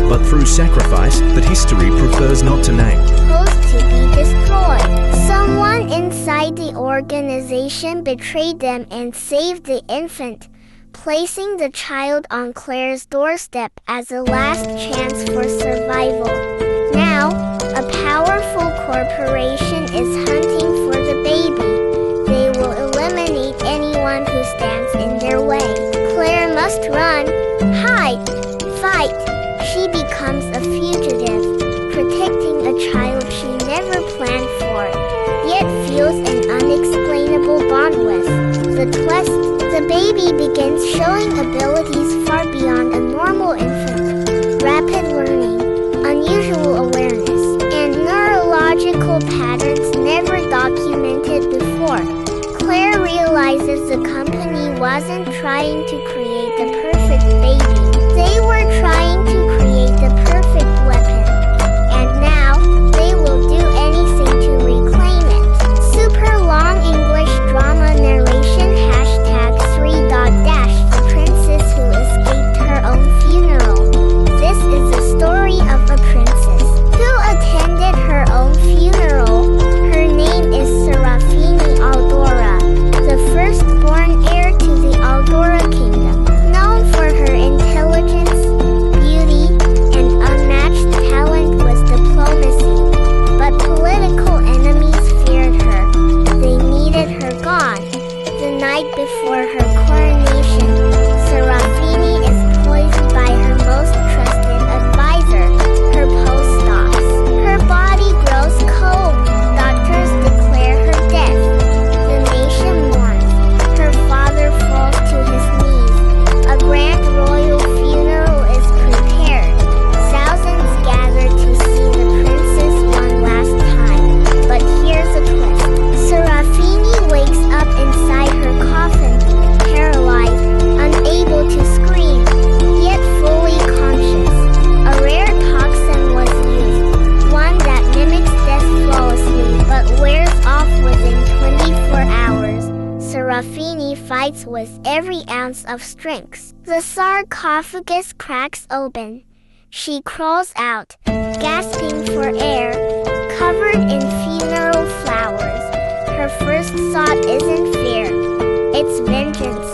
but through sacrifice that history prefers not to name. Supposed to be destroyed. Someone inside the organization betrayed them and saved the infant, placing the child on Claire's doorstep as a last chance for survival. Now, a powerful corporation is hunting for the baby. They will eliminate anyone who stands in their way. Claire must run, hide, fight. She becomes a fugitive, protecting a child she never planned for, yet feels an unexplainable bond with. The twist, the baby begins showing abilities far beyond a normal infant. Rapid learning, unusual awareness, and neurological patterns never documented before. Claire realizes the company wasn't trying to create the perfect baby. They were trying to create the perfect weapon. And now, they will do anything to reclaim it. Super long English drama narration #3. The princess who escaped her own funeral. This is a story fights with every ounce of strength. The sarcophagus cracks open. She crawls out, gasping for air, covered in funeral flowers. Her first thought isn't fear, it's vengeance.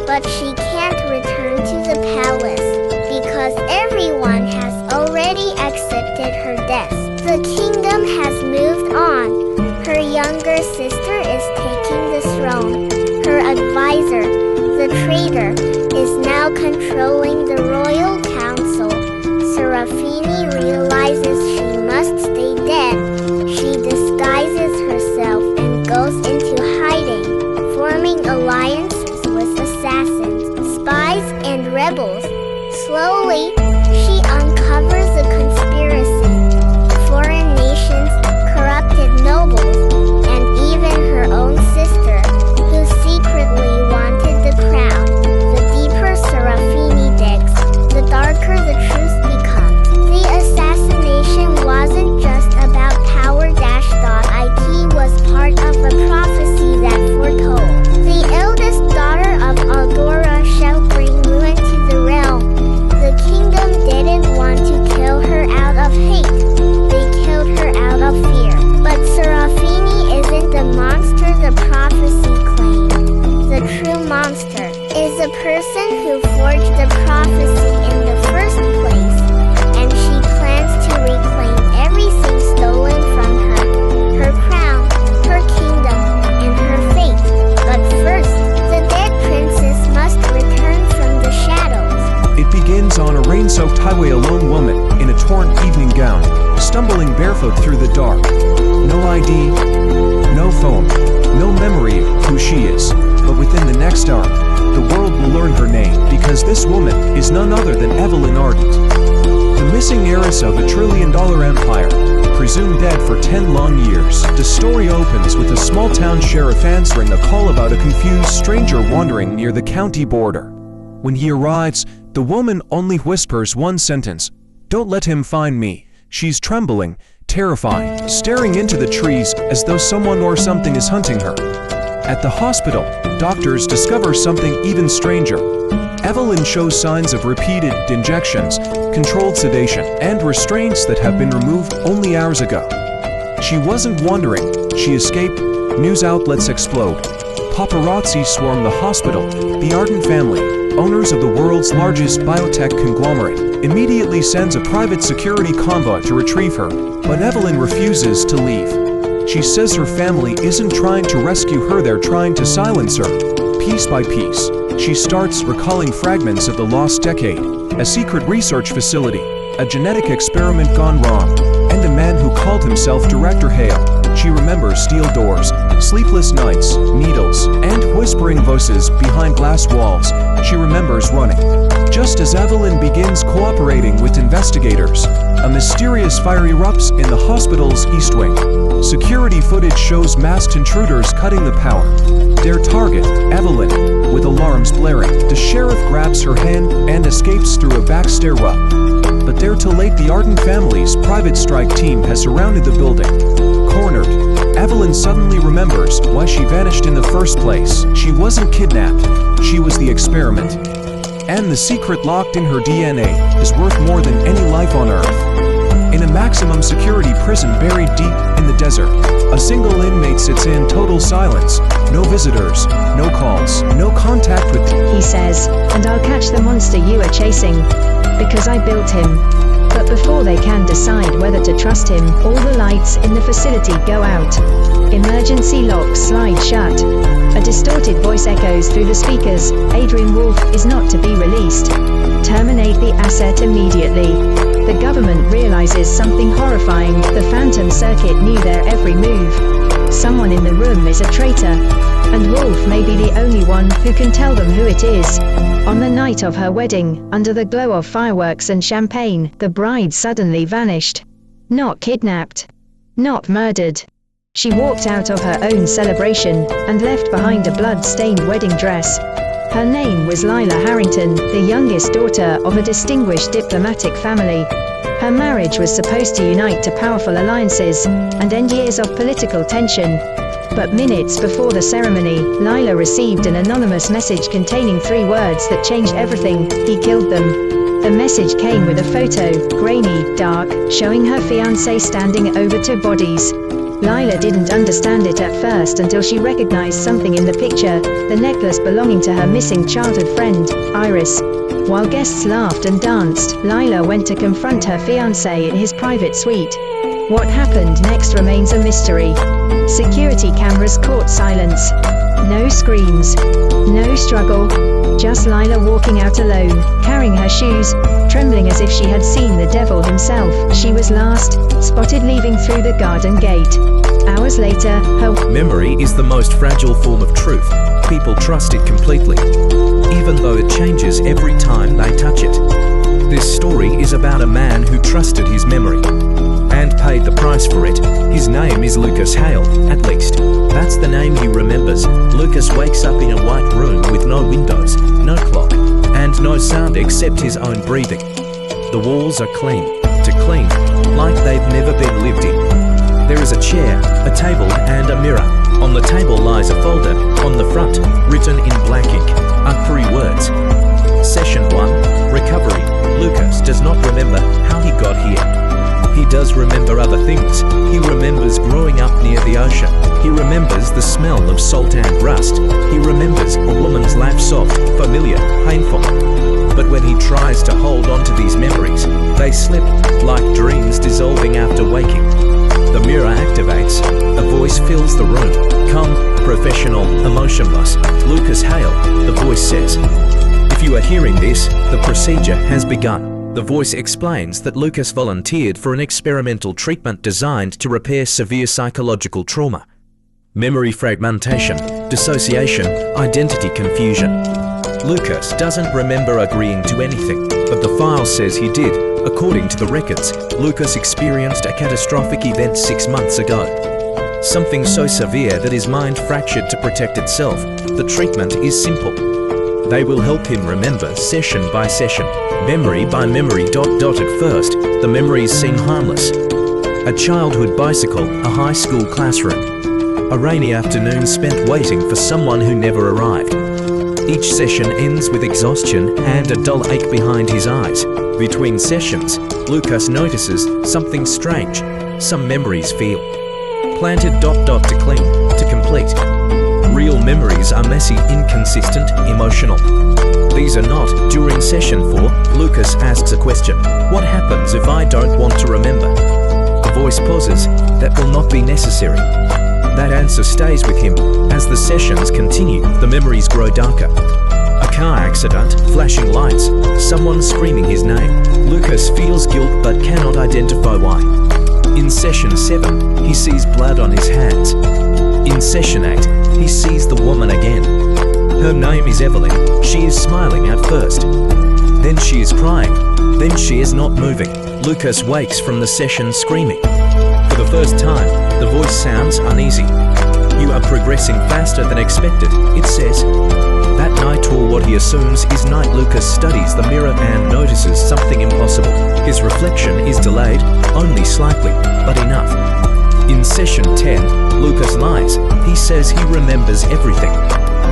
But she can't return to the palace, because everyone has already accepted her death. The kingdom has moved on. Her younger sister is taking the throne. Her advisor, the traitor, is now controlling the royal council. Serafini realizes she must stay dead. She disguises herself and goes into hiding, forming alliances with assassins, spies, and rebels. Slowly, she uncovers the conspiracy. Foreign nations, corrupted nobles, and even her own sister, who secretly wanted the crown. The deeper Serafini digs, the darker the truth becomes. The assassination wasn't just about power. It was part of a prophecy that foretold the eldest daughter of Aldora shall bring ruin to the realm. The kingdom didn't want to kill her out of hate. They killed her out of fear. But Serafini isn't the monster the prophecy claimed. The true monster is the person who forged the prophecy in the first place, and she plans to reclaim everything stolen from her. Her crown, her kingdom, and her fate. But first, the dead princess must return from the shadows. It begins on a rain-soaked highway. A lone woman in a torn evening gown, stumbling barefoot through the dark. No ID, no phone, no memory of who she is. But within the next hour, the world will learn her name, because this woman is none other than Evelyn Ardent, the missing heiress of $1 trillion empire, presumed dead for 10 long years. The story opens with a small-town sheriff answering the call about a confused stranger wandering near the county border. When he arrives, the woman only whispers one sentence: "Don't let him find me." She's trembling, terrified, staring into the trees as though someone or something is hunting her. At the hospital, doctors discover something even stranger. Evelyn shows signs of repeated injections, controlled sedation, and restraints that have been removed only hours ago. She wasn't wandering, she escaped. News outlets explode. Paparazzi swarm the hospital. The Ardent family, owners of the world's largest biotech conglomerate, immediately sends a private security convoy to retrieve her, but Evelyn refuses to leave. She says her family isn't trying to rescue her, they're trying to silence her. Piece by piece, she starts recalling fragments of the lost decade, a secret research facility, a genetic experiment gone wrong, and a man who called himself Director Hale. She remembers steel doors, sleepless nights, needles, and whispering voices behind glass walls. She remembers running. Just as Evelyn begins cooperating with investigators, a mysterious fire erupts in the hospital's east wing. Security footage shows masked intruders cutting the power. Their target, Evelyn, with alarms blaring. The sheriff grabs her hand and escapes through a back stairwell. But they're too late. The Ardent family's private strike team has surrounded the building. Cornered, Evelyn suddenly remembers why she vanished in the first place. She wasn't kidnapped, she was the experiment. And the secret locked in her DNA is worth more than any life on Earth. In a maximum security prison buried deep in the desert, a single inmate sits in total silence. No visitors, no calls, no contact with... He says, "And I'll catch the monster you are chasing, because I built him." But before they can decide whether to trust him, all the lights in the facility go out. Emergency locks slide shut. A distorted voice echoes through the speakers: "Adrian Wolf is not to be released. Terminate the asset immediately." The government realizes something horrifying. The Phantom Circuit knew their every move. Someone in the room is a traitor, and Wolf may be the only one who can tell them who it is. On the night of her wedding, under the glow of fireworks and champagne, the bride suddenly vanished. Not kidnapped. Not murdered. She walked out of her own celebration and left behind a blood-stained wedding dress. Her name was Lila Harrington, the youngest daughter of a distinguished diplomatic family. Her marriage was supposed to unite to powerful alliances and end years of political tension. But minutes before the ceremony, Lila received an anonymous message containing 3 words that changed everything: he killed them. The message came with a photo, grainy, dark, showing her fiancé standing over 2 bodies. Lila didn't understand it at first until she recognized something in the picture, the necklace belonging to her missing childhood friend, Iris. While guests laughed and danced, Lila went to confront her fiancé in his private suite. What happened next remains a mystery. Security cameras caught silence. No screams. No struggle. Just Lila walking out alone, carrying her shoes, trembling as if she had seen the devil himself. She was last spotted leaving through the garden gate. Hours later, her Memory is the most fragile form of truth. People trust it completely, even though it changes every time they touch it. This story is about a man who trusted his memory and paid the price for it. His name is Lucas Hale, at least. That's the name he remembers. Lucas wakes up in a white room with no windows, no clock, and no sound except his own breathing. The walls are clean, like they've never been lived in. There is a chair, a table, and a mirror. On the table lies a folder. On the front, written in black ink, are 3 words. Session 1, Recovery. Lucas does not remember how he got here. He does remember other things. He remembers growing up near the ocean. He remembers the smell of salt and rust. He remembers a woman's laugh, soft, familiar, painful. But when he tries to hold on to these memories, they slip like dreams dissolving after waking. The mirror activates. A voice fills the room. Calm, professional, emotionless. Lucas Hale, the voice says. If you are hearing this, the procedure has begun. The voice explains that Lucas volunteered for an experimental treatment designed to repair severe psychological trauma. Memory fragmentation, dissociation, identity confusion. Lucas doesn't remember agreeing to anything, but the file says he did. According to the records, Lucas experienced a catastrophic event 6 months ago. Something so severe that his mind fractured to protect itself. The treatment is simple. They will help him remember session by session, memory by memory. At first, the memories seem harmless. A childhood bicycle, a high school classroom, a rainy afternoon spent waiting for someone who never arrived. Each session ends with exhaustion and a dull ache behind his eyes. Between sessions, Lucas notices something strange. Some memories feel planted. To clean, to complete. Real memories are messy, inconsistent, emotional. These are not. During session 4, Lucas asks a question. What happens if I don't want to remember? The voice pauses. That will not be necessary. That answer stays with him. As the sessions continue, the memories grow darker. A car accident, flashing lights, someone screaming his name. Lucas feels guilt but cannot identify why. In session 7, he sees blood on his hands. In session 8, he sees the woman again. Her name is Evelyn. She is smiling at first. Then she is crying. Then she is not moving. Lucas wakes from the session screaming. For the first time, the voice sounds uneasy. You are progressing faster than expected, it says. That night, or what he assumes is night, Lucas studies the mirror and notices something impossible. His reflection is delayed, only slightly, but enough. In session 10, Lucas lies. He says he remembers everything.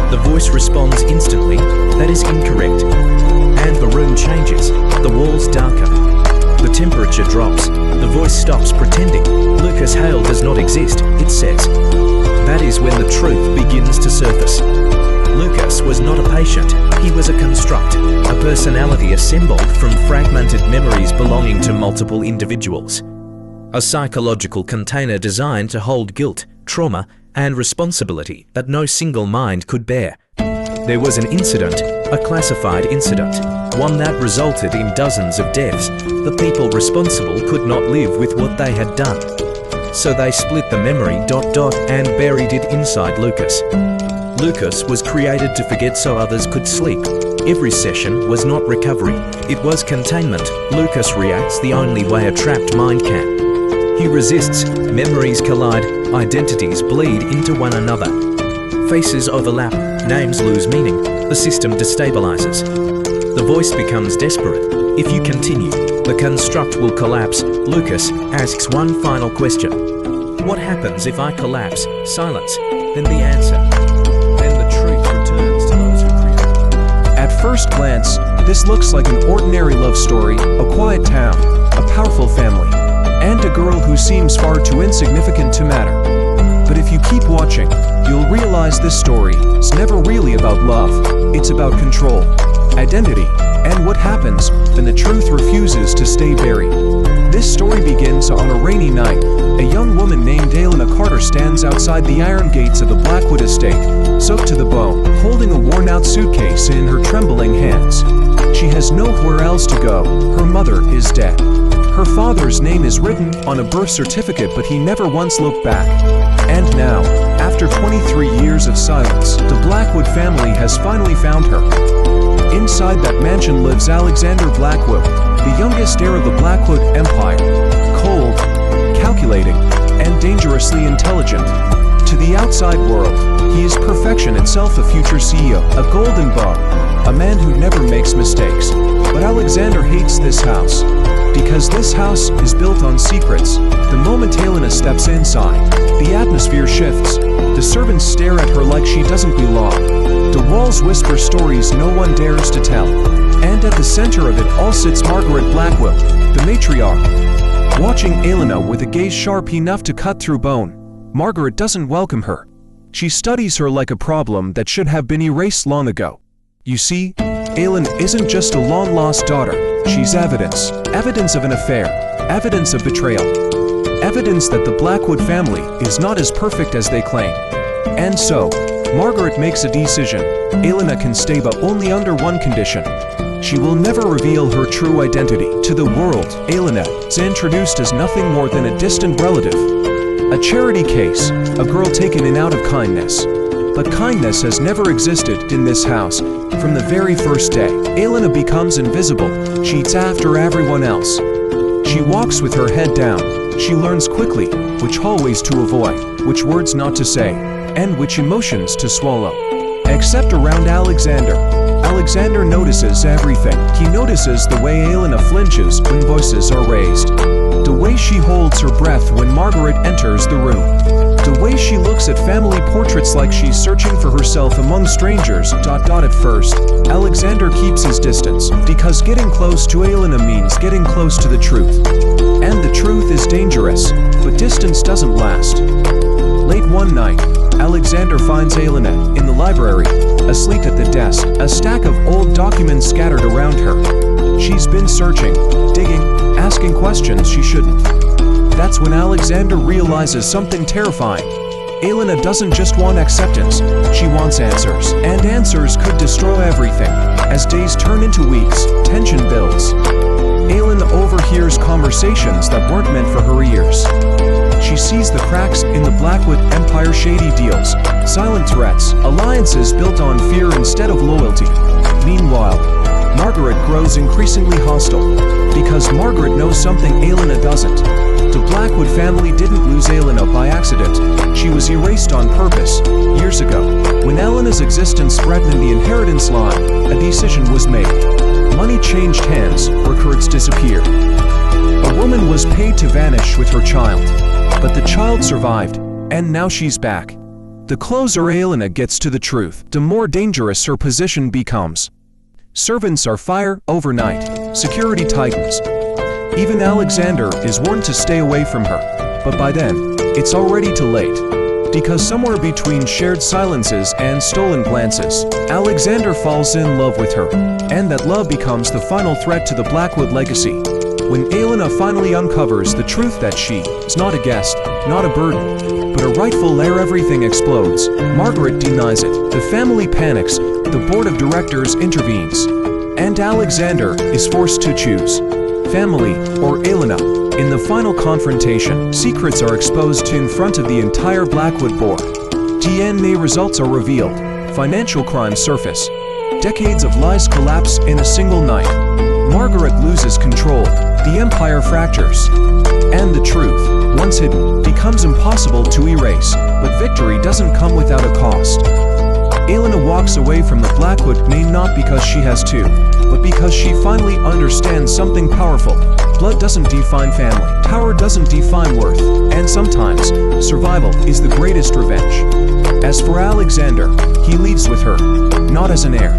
The voice responds instantly, that is incorrect. And the room changes, the walls darker. The temperature drops. The voice stops pretending. Lucas Hale does not exist, it says. That is when the truth begins to surface. Lucas was not a patient, he was a construct, a personality assembled from fragmented memories belonging to multiple individuals. A psychological container designed to hold guilt, trauma, and responsibility that no single mind could bear. There was an incident, a classified incident, one that resulted in dozens of deaths. The people responsible could not live with what they had done. So they split the memory ... and buried it inside Lucas. Lucas was created to forget so others could sleep. Every session was not recovery, it was containment. Lucas reacts the only way a trapped mind can. He resists, memories collide, identities bleed into one another. Faces overlap, names lose meaning, the system destabilizes. The voice becomes desperate. If you continue, the construct will collapse. Lucas asks one final question. What happens if I collapse? Silence. Then the answer. Then the truth returns to those who create it. At first glance, this looks like an ordinary love story, a quiet town, a powerful family, and a girl who seems far too insignificant to matter. But if you keep watching, you'll realize this story is never really about love. It's about control, identity, and what happens when the truth refuses to stay buried. This story begins on a rainy night. A young woman named Elena Carter stands outside the iron gates of the Blackwood estate, soaked to the bone, holding a worn-out suitcase in her trembling hands. She has nowhere else to go. Her mother is dead. Her father's name is written on a birth certificate, but he never once looked back. And now, after 23 years of silence, the Blackwood family has finally found her. Inside that mansion lives Alexander Blackwood, the youngest heir of the Blackwood Empire. Cold, calculating, and dangerously intelligent. To the outside world, he is perfection itself, a future CEO, a golden boy, a man who never makes mistakes. But Alexander hates this house, because this house is built on secrets. The moment Elena steps inside, the atmosphere shifts. The servants stare at her like she doesn't belong. The walls whisper stories no one dares to tell. And at the center of it all sits Margaret Blackwood, the matriarch. Watching Elena with a gaze sharp enough to cut through bone, Margaret doesn't welcome her. She studies her like a problem that should have been erased long ago. You see, Elena isn't just a long-lost daughter. She's evidence. Evidence of an affair. Evidence of betrayal. Evidence that the Blackwood family is not as perfect as they claim. And so, Margaret makes a decision. Elena can stay, but only under one condition. She will never reveal her true identity to the world. Elena is introduced as nothing more than a distant relative. A charity case, a girl taken in out of kindness. But kindness has never existed in this house. From the very first day, Elena becomes invisible. She eats after everyone else. She walks with her head down. She learns quickly which hallways to avoid, which words not to say, and which emotions to swallow. Except around Alexander. Alexander notices everything. He notices the way Elena flinches when voices are raised. The way she holds her breath when Margaret enters the room. The way she looks at family portraits like she's searching for herself among strangers. At first, Alexander keeps his distance, because getting close to Elena means getting close to the truth. And the truth is dangerous, but distance doesn't last. Late one night, Alexander finds Elena in the library, asleep at the desk, a stack of old documents scattered around her. She's been searching, digging, asking questions she shouldn't. That's when Alexander realizes something terrifying. Elena doesn't just want acceptance, she wants answers. And answers could destroy everything. As days turn into weeks, tension builds. Elena overhears conversations that weren't meant for her ears. She sees the cracks in the Blackwood Empire, shady deals, silent threats, alliances built on fear instead of loyalty. Meanwhile, Margaret grows increasingly hostile, because Margaret knows something Elena doesn't. The Blackwood family didn't lose Elena by accident. She was erased on purpose, years ago. When Elena's existence threatened the inheritance line, a decision was made. Money changed hands, records disappeared. A woman was paid to vanish with her child. But the child survived, and now she's back. The closer Elena gets to the truth, the more dangerous her position becomes. Servants are fired overnight, security tightens. Even Alexander is warned to stay away from her, but by then, it's already too late. Because somewhere between shared silences and stolen glances, Alexander falls in love with her, and that love becomes the final threat to the Blackwood legacy. When Elena finally uncovers the truth that she is not a guest, not a burden, but a rightful heir, everything explodes. Margaret denies it. The family panics. The board of directors intervenes. And Alexander is forced to choose family or Elena. In the final confrontation, secrets are exposed in front of the entire Blackwood board. DNA results are revealed. Financial crimes surface. Decades of lies collapse in a single night. Margaret loses control. The empire fractures. And the truth, once hidden, becomes impossible to erase. But victory doesn't come without a cost. Elena walks away from the Blackwood name not because she has to, but because she finally understands something powerful. Blood doesn't define family, power doesn't define worth, and sometimes, survival is the greatest revenge. As for Alexander, he leaves with her, not as an heir,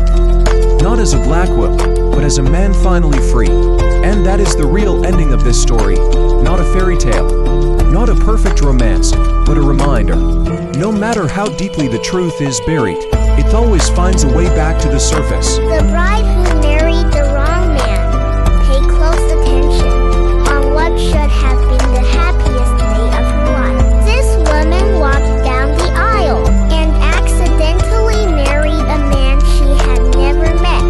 not as a black will, but as a man finally free. And that is the real ending of this story, not a fairy tale, not a perfect romance, but a reminder. No matter how deeply the truth is buried, it always finds a way back to the surface. The bride who married the wrong man. Pay close attention on what should have been the happiest day of her life. This woman walked down the aisle and accidentally married a man she had never met.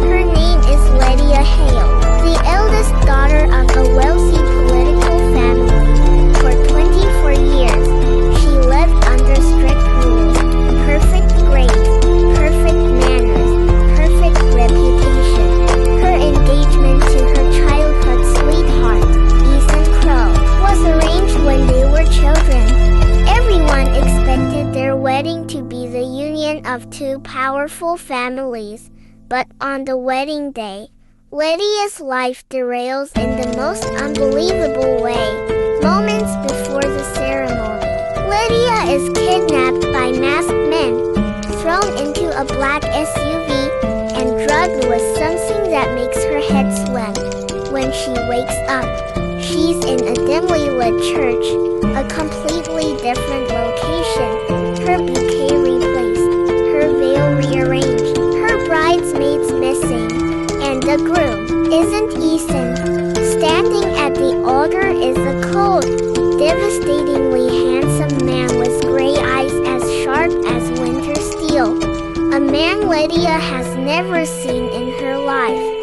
Her name is Lydia Hale, the eldest daughter of a wealthy political family. For 24 years, she lived under strict rules, perfect grades, perfect manners, perfect reputation. Her engagement to her childhood sweetheart, Ethan Crow, was arranged when they were children. Everyone expected their wedding to be the union of two powerful families, but on the wedding day, Lydia's life derails in the most unbelievable way. Moments before the ceremony, Lydia is kidnapped by masked men, thrown into a black SUV, and drugged with something that makes her head swim. When she wakes up, she's in a dimly lit church, a completely different location. Her bouquet replaced, her veil rearranged, her bridesmaids missing, and the groom isn't Ethan. Standing at the altar is a cold, devastatingly handsome man with gray eyes as sharp as winter steel. A man Lydia has never seen in her life.